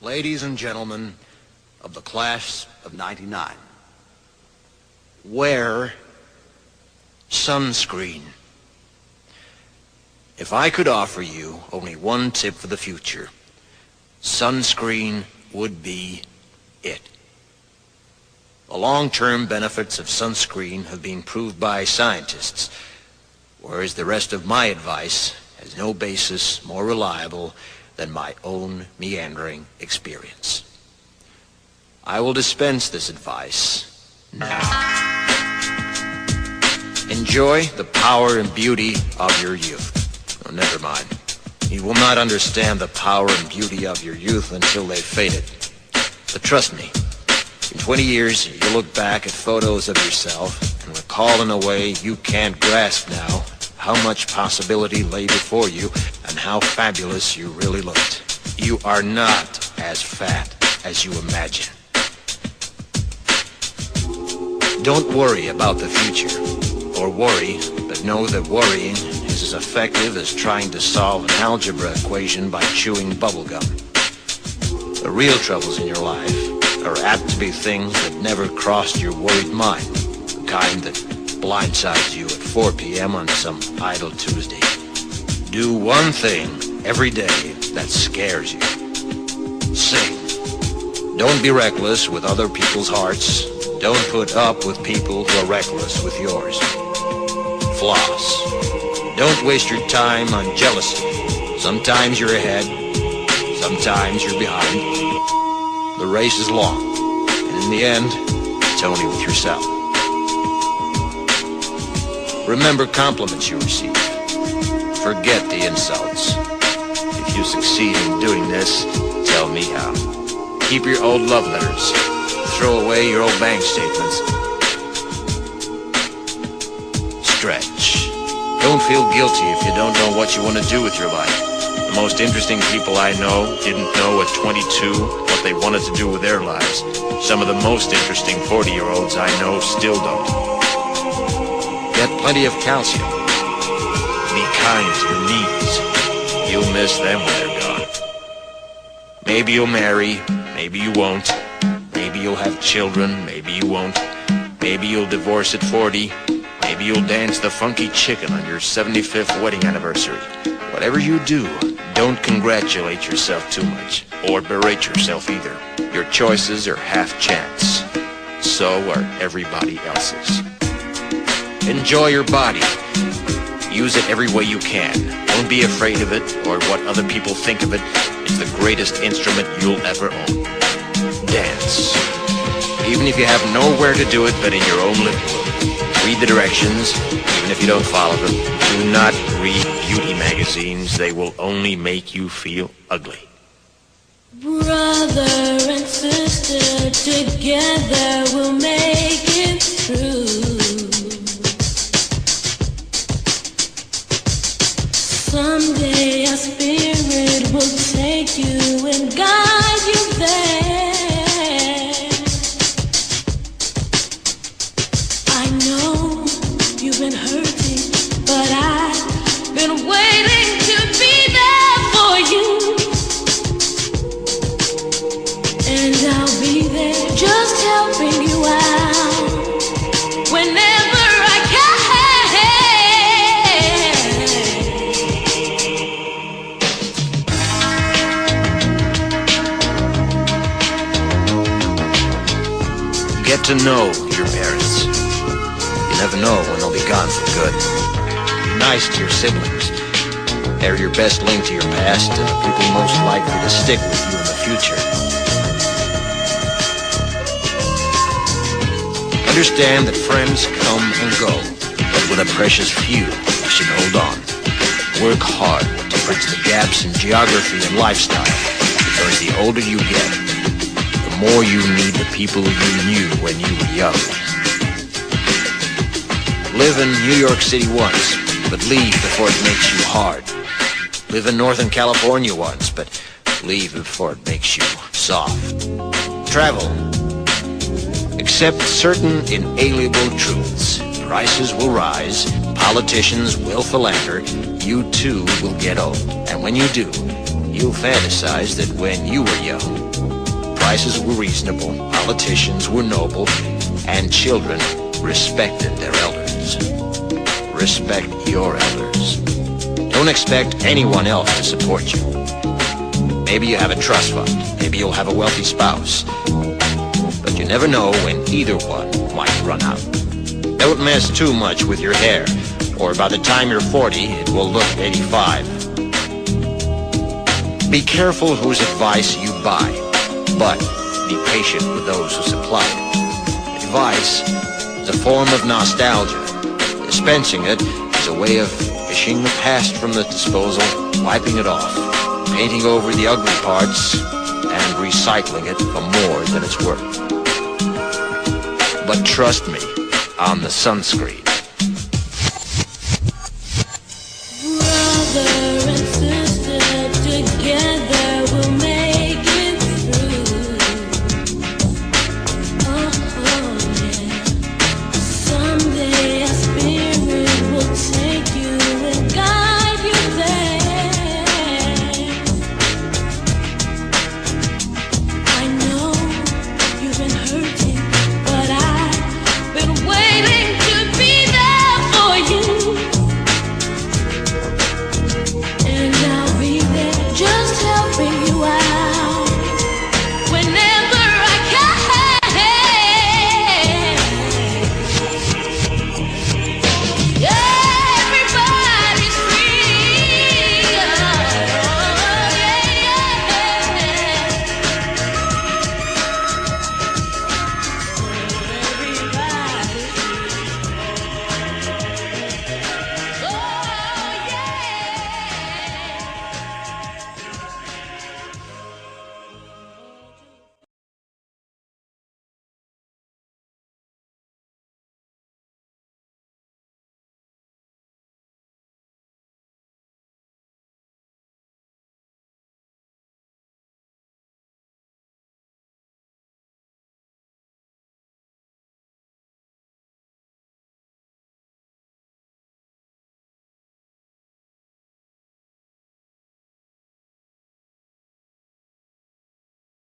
Ladies and gentlemen of the class of '99, wear sunscreen. If I could offer you only one tip for the future, sunscreen would be it. The long-term benefits of sunscreen have been proved by scientists, whereas the rest of my advice has no basis more reliable than my own meandering experience. I will dispense this advice now. Enjoy the power and beauty of your youth. Oh, never mind. You will not understand the power and beauty of your youth until they've faded. But trust me, in 20 years, you'll look back at photos of yourself and recall in a way you can't grasp now how much possibility lay before you and how fabulous you really looked. You are not as fat as you imagine. Don't worry about the future, or worry, but know that worrying is as effective as trying to solve an algebra equation by chewing bubblegum. The real troubles in your life are apt to be things that never crossed your worried mind, the kind that blindsides you at 4 p.m. on some idle Tuesday. Do one thing every day that scares you. Sing. Don't be reckless with other people's hearts. Don't put up with people who are reckless with yours. Floss. Don't waste your time on jealousy. Sometimes you're ahead, sometimes you're behind. The race is long, and in the end, it's only with yourself. Remember compliments you receive. Forget the insults. If you succeed in doing this, tell me how. Keep your old love letters. Throw away your old bank statements. Stretch. Don't feel guilty if you don't know what you want to do with your life. The most interesting people I know didn't know at 22 what they wanted to do with their lives. Some of the most interesting 40-year-olds I know still don't. Get plenty of calcium. Be kind to your knees. You'll miss them when they're gone. Maybe you'll marry, maybe you won't. Maybe you'll have children, maybe you won't. Maybe you'll divorce at 40. Maybe you'll dance the funky chicken on your 75th wedding anniversary. Whatever you do, don't congratulate yourself too much, or berate yourself either. Your choices are half chance. So are everybody else's. Enjoy your body. Use it every way you can. Don't be afraid of it or what other people think of it. It's the greatest instrument you'll ever own. Dance. Even if you have nowhere to do it but in your own living room. Read the directions, even if you don't follow them. Do not read beauty magazines. They will only make you feel ugly. Brother and sister, together we'll make it through. Someday our spirit will take you and guide you there. I know you've been hurting, but I've been waiting to be there for you. And I'll be there just helping you out whenever I can. Get to know your parents. You never know when they'll be gone for good. Be nice to your siblings. They're your best link to your past and the people most likely to stick with you in the future. Understand that friends come and go, but with a precious few, you should hold on. Work hard to bridge the gaps in geography and lifestyle, because the older you get, the more you need the people you knew when you were young. Live in New York City once, but leave before it makes you hard. Live in Northern California once, but leave before it makes you soft. Travel. Accept certain inalienable truths. Prices will rise, politicians will philander, you too will get old. And when you do, you'll fantasize that when you were young, prices were reasonable, politicians were noble, and children respected their elders. Respect your elders. Don't expect anyone else to support you. Maybe you have a trust fund. Maybe you'll have a wealthy spouse. But you never know when either one might run out. Don't mess too much with your hair, or by the time you're 40, it will look 85. Be careful whose advice you buy, but be patient with those who supply it. Advice is a form of nostalgia. Dispensing it is a way of fishing the past from the disposal, wiping it off, painting over the ugly parts, and recycling it for more than it's worth. But trust me on the sunscreen.